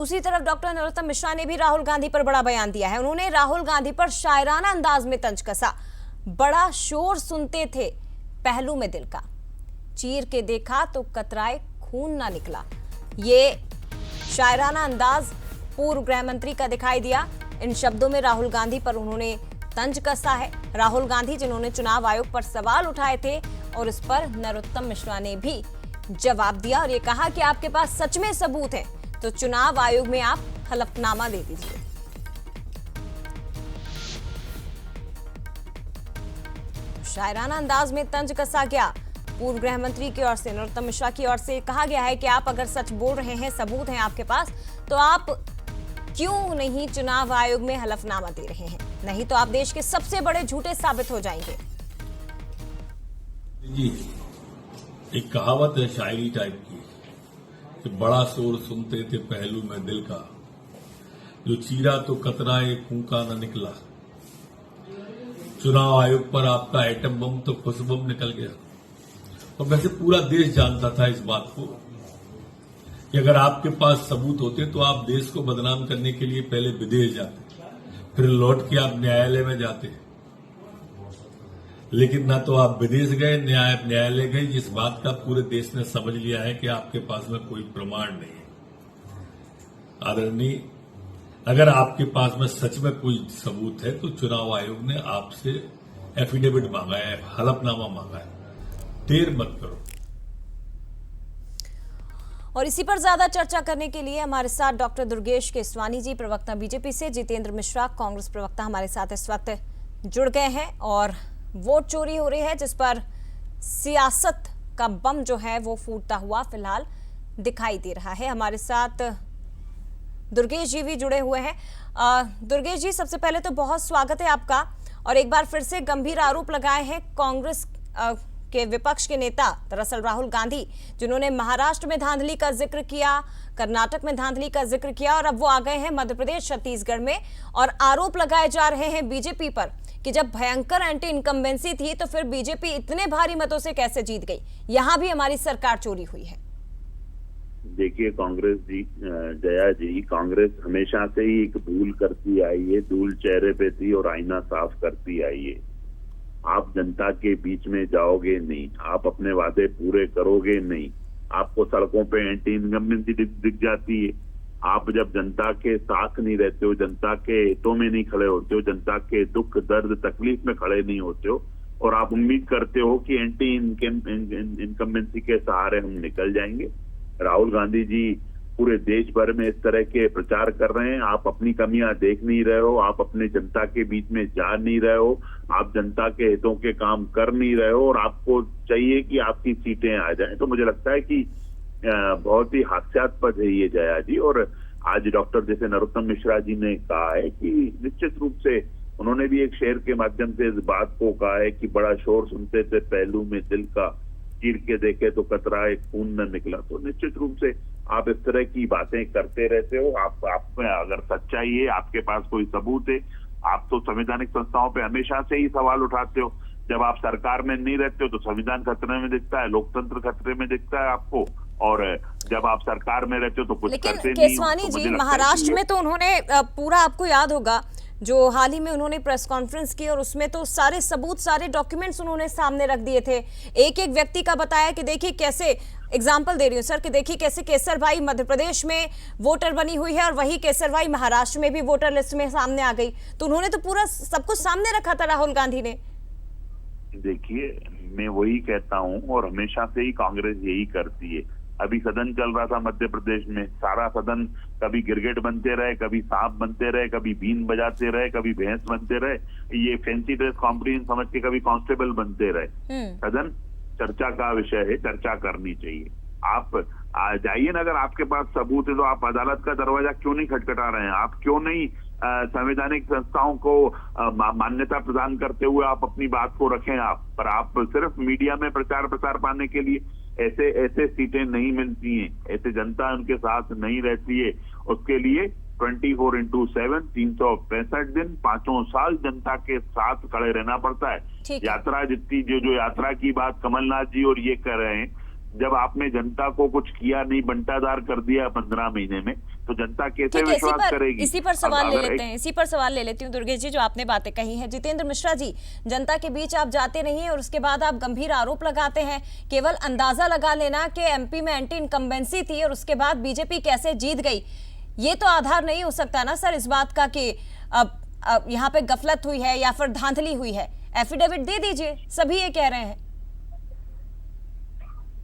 दूसरी तरफ डॉक्टर नरोत्तम मिश्रा ने भी राहुल गांधी पर बड़ा बयान दिया है। उन्होंने राहुल गांधी पर शायराना अंदाज में तंज कसा। बड़ा शोर सुनते थे पहलू में दिल का, चीर के देखा तो कतराए खून ना निकला। ये शायराना अंदाज पूर्व गृह मंत्री का दिखाई दिया। इन शब्दों में राहुल गांधी पर उन्होंने तंज कसा है। राहुल गांधी जिन्होंने चुनाव आयोग पर सवाल उठाए थे और इस पर नरोत्तम मिश्रा ने भी जवाब दिया और ये कहा कि आपके पास सच में सबूत है तो चुनाव आयोग में आप हलफनामा दे दीजिए। शायराना अंदाज में तंज कसा गया। पूर्व गृह मंत्री की ओर से, नरोत्तम मिश्रा की ओर से कहा गया है कि आप अगर सच बोल रहे हैं, सबूत हैं आपके पास, तो आप क्यों नहीं चुनाव आयोग में हलफनामा दे रहे हैं? नहीं तो आप देश के सबसे बड़े झूठे साबित हो जाएंगे। जी, एक कहावत है शायरी टाइप की कि बड़ा शोर सुनते थे पहलू में दिल का, जो चीरा तो कतराए खून का न निकला। चुनाव आयोग पर आपका एटम बम तो खुश बम निकल गया। और वैसे पूरा देश जानता था इस बात को कि अगर आपके पास सबूत होते तो आप देश को बदनाम करने के लिए पहले विदेश जाते, फिर लौट के आप न्यायालय में जाते। लेकिन ना तो आप विदेश गए, न्यायालय गए। इस बात का पूरे देश ने समझ लिया है कि आपके पास में कोई प्रमाण नहीं है। आदरणीय, अगर आपके पास में सच में कोई सबूत है तो चुनाव आयोग ने आपसे एफिडेविट मांगा है, हलफनामा मांगा है। देर मत करो। और इसी पर ज्यादा चर्चा करने के लिए हमारे साथ डॉक्टर दुर्गेश केसवानी जी, प्रवक्ता बीजेपी से, जितेंद्र मिश्रा कांग्रेस प्रवक्ता हमारे साथ इस वक्त जुड़ गए हैं। और वोट चोरी हो रही है जिस पर सियासत का बम जो है वो फूटता हुआ फिलहाल दिखाई दे रहा है। हमारे साथ दुर्गेश जी भी जुड़े हुए हैं। दुर्गेश जी, सबसे पहले तो बहुत स्वागत है आपका। और एक बार फिर से गंभीर आरोप लगाए हैं कांग्रेस के विपक्ष के नेता, दरअसल राहुल गांधी, जिन्होंने महाराष्ट्र में धांधली का जिक्र किया, कर्नाटक में धांधली का जिक्र किया और अब वो आ गए हैं मध्य प्रदेश, छत्तीसगढ़ में, और आरोप लगाए जा रहे हैं बीजेपी पर कि जब भयंकर एंटी इनकम्बेंसी थी तो फिर बीजेपी इतने भारी मतों से कैसे जीत गई? यहां भी हमारी सरकार चोरी हुई है। देखिए कांग्रेस जी, जया जी, कांग्रेस हमेशा से ही एक धूल करती आई है, धूल चेहरे पे थी और आईना साफ करती आई है। आप जनता के बीच में जाओगे नहीं, आप अपने वादे पूरे करोगे नहीं, आपको सड़कों पे एंटी इनकम्बेंसी दिख जाती है। आप जब जनता के साथ नहीं रहते हो, जनता के हितों में नहीं खड़े होते हो, जनता के दुख दर्द तकलीफ में खड़े नहीं होते हो और आप उम्मीद करते हो कि एंटी इनकम्बेंसी के सहारे हम निकल जाएंगे। राहुल गांधी जी पूरे देश भर में इस तरह के प्रचार कर रहे हैं। आप अपनी कमियां देख नहीं रहे हो, आप अपने जनता के बीच में जा नहीं रहे हो, आप जनता के हितों के काम कर नहीं रहे हो और आपको चाहिए कि आपकी सीटें आ जाएं। तो मुझे लगता है कि बहुत ही हास्यास्पद है ये, जया जी। और आज डॉक्टर जैसे नरोत्तम मिश्रा जी ने कहा है कि निश्चित रूप से उन्होंने भी एक शेर के माध्यम से इस बात को कहा है कि बड़ा शोर सुनते थे पहलू में दिल का, चीर के देखे तो कतराए खून न निकला। तो निश्चित रूप से आप इस तरह की बातें करते रहते हो। आप में अगर सच्चाई है, आपके पास कोई सबूत है, आप तो संवैधानिक संस्थाओं पे हमेशा से ही सवाल उठाते हो। जब आप सरकार में नहीं रहते हो तो संविधान खतरे में दिखता है, लोकतंत्र खतरे में दिखता है आपको, और जब आप सरकार में रहते हो तो कुछ करते नहीं हो। लेकिन केसवानी जी, महाराष्ट्र में तो उन्होंने पूरा, आपको याद होगा, जो हाल ही में उन्होंने प्रेस कॉन्फ्रेंस की और उसमें तो सारे सबूत, सारे डॉक्यूमेंट्स उन्होंने सामने रख दिए थे। एक एक व्यक्ति का बताया कि देखिए कैसे, एग्जाम्पल दे रही हूँ सर, कि देखिए कैसे केसर भाई मध्य प्रदेश में वोटर बनी हुई है और वही केसर भाई महाराष्ट्र में भी वोटर लिस्ट में सामने आ गई। तो उन्होंने तो पूरा सब कुछ सामने रखा था राहुल गांधी ने। देखिए, मैं वही कहता हूँ और हमेशा से ही कांग्रेस यही करती है। अभी सदन चल रहा था मध्य प्रदेश में, सारा सदन कभी गिरगिट बनते रहे, कभी सांप बनते रहे, कभी बीन बजाते रहे, कभी भैंस बनते रहे, ये फैंसी ड्रेस कॉम्पिटिशन समझ के कभी कांस्टेबल बनते रहे। सदन चर्चा का विषय है, चर्चा करनी चाहिए। आप जाइए ना, अगर आपके पास सबूत है तो आप अदालत का दरवाजा क्यों नहीं खटखटा रहे हैं? आप क्यों नहीं संवैधानिक संस्थाओं को मान्यता प्रदान करते हुए आप अपनी बात को रखें? आप सिर्फ मीडिया में प्रचार पाने के लिए ऐसे सीटें नहीं मिलती हैं, ऐसे जनता उनके साथ नहीं रहती है। उसके लिए 24/7 365 दिन 5 साल जनता के साथ खड़े रहना पड़ता है। यात्रा जितनी जो यात्रा की बात कमलनाथ जी और ये कर रहे हैं, जब आपने जनता को कुछ किया नहीं, बंटादार कर दिया 15 महीने में, तो जनता कैसे ठीक है, विश्वास करेगी? इसी पर सवाल ले अगर लेते हैं, इसी पर सवाल ले लेती हूँ दुर्गेश जी, जो आपने बातें कही हैं। जितेंद्र मिश्रा जी, जनता के बीच आप जाते नहीं हैं और उसके बाद आप गंभीर आरोप लगाते हैं। केवल अंदाजा लगा लेना कि एमपी में एंटी इनकम्बेंसी थी और उसके बाद बीजेपी कैसे जीत गई, ये तो आधार नहीं हो सकता ना सर इस बात का कि अब यहाँ पे गफलत हुई है या फिर धांधली हुई है। एफिडेविट दे दीजिए, सभी ये कह रहे हैं।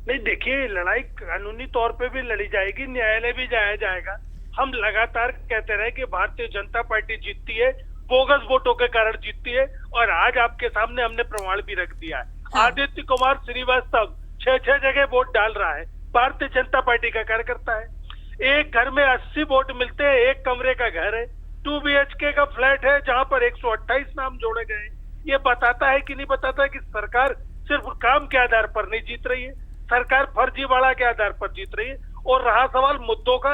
नहीं, देखिए, लड़ाई कानूनी तौर पे भी लड़ी जाएगी, न्यायालय भी जाया जाएगा। हम लगातार कहते रहे कि भारतीय जनता पार्टी जीतती है, बोगस वोटों के कारण जीतती है, और आज आपके सामने हमने प्रमाण भी रख दिया है। हाँ। आदित्य कुमार श्रीवास्तव 6 जगह वोट डाल रहा है, भारतीय जनता पार्टी का कार्यकर्ता है। एक घर में 80 वोट मिलते हैं, एक कमरे का घर है, 2 BHK का फ्लैट है जहां पर 128 नाम जोड़े गए। ये बताता है कि नहीं बताता है कि सरकार सिर्फ काम के आधार पर नहीं जीत रही है, सरकार फर्जीवाड़ा के आधार पर जीत रही है। और रहा सवाल मुद्दों का,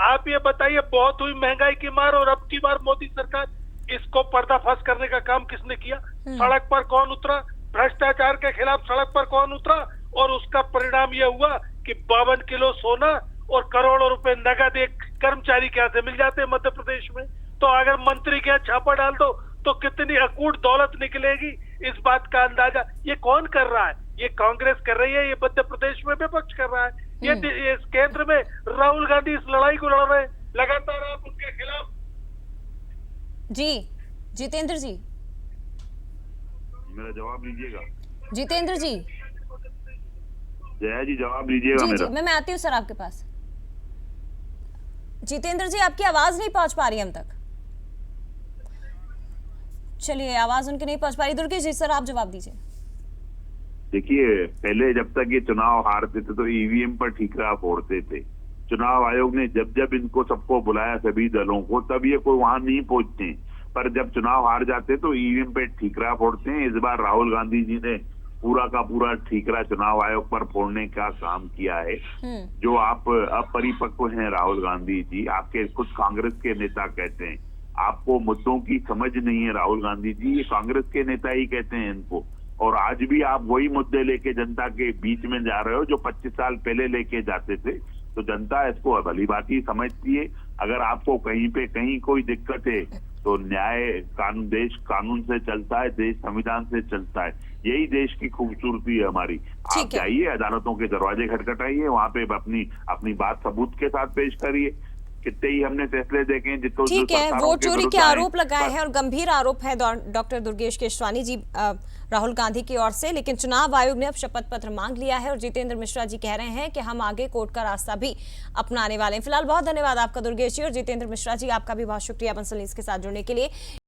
आप ये बताइए, बहुत हुई महंगाई की मार और अब की बार मोदी सरकार, इसको पर्दाफाश करने का काम किसने किया? सड़क पर कौन उतरा? भ्रष्टाचार के खिलाफ सड़क पर कौन उतरा? और उसका परिणाम यह हुआ कि 52 किलो सोना और करोड़ों रुपए नगद एक कर्मचारी के यहाँ से मिल जाते हैं मध्य प्रदेश में। तो अगर मंत्री के यहाँ छापा डाल दो तो कितनी अकूट दौलत निकलेगी, इस बात का अंदाजा ये कौन कर रहा है? ये कांग्रेस कर रही है, ये मध्य प्रदेश में विपक्ष कर रहा है। ये इस केंद्र में राहुल गांधी इस लड़ाई को लड़ रहे हैं, लगातार आप उनके खिलाफ। जी जितेंद्र जी, मेरा जवाब लीजिएगा। जितेंद्र जी, जया जी जवाब लीजिएगा जी मेरा। जी, मैं आती हूँ सर आपके पास। जितेंद्र जी, आपकी आवाज नहीं पहुंच पा रही हम तक। चलिए, आवाज उनकी नहीं पहुंच पा रही। दुर्गेश जी, सर आप जवाब दीजिए। देखिए, पहले जब तक ये चुनाव हारते थे तो ईवीएम पर ठीकरा फोड़ते थे। चुनाव आयोग ने जब जब इनको सबको बुलाया, सभी दलों को, तब ये कोई वहां नहीं पहुंचते। पर जब चुनाव हार जाते तो ईवीएम पे ठीकरा फोड़ते हैं। इस बार राहुल गांधी जी ने पूरा का पूरा ठीकरा चुनाव आयोग पर फोड़ने का काम किया है। जो आप अपरिपक्व हैं राहुल गांधी जी, आपके खुद कांग्रेस के नेता कहते हैं आपको मुद्दों की समझ नहीं है। राहुल गांधी जी, ये कांग्रेस के नेता ही कहते हैं इनको। और आज भी आप वही मुद्दे लेके जनता के बीच में जा रहे हो जो 25 साल पहले लेके जाते थे। तो जनता इसको भली भांति समझती है। अगर आपको कहीं पे कहीं कोई दिक्कत है तो न्याय कानून, देश कानून से चलता है, देश संविधान से चलता है। यही देश की खूबसूरती है हमारी। आप जाइए, अदालतों के दरवाजे खटखटाइए, वहां पे अपनी बात सबूत के साथ पेश करिए। कितने ही हमने फैसले देखे हैं जितो ठीक है, वोट चोरी के आरोप लगाए हैं और गंभीर आरोप है डॉक्टर दुर्गेश केशवानी जी राहुल गांधी की ओर से। लेकिन चुनाव आयोग ने अब शपथ पत्र मांग लिया है और जितेंद्र मिश्रा जी कह रहे हैं कि हम आगे कोर्ट का रास्ता भी अपनाने वाले हैं। फिलहाल बहुत धन्यवाद आपका दुर्गेश जी, और जितेंद्र मिश्रा जी आपका भी बहुत शुक्रिया बंसल न्यूज़ के साथ जुड़ने के लिए।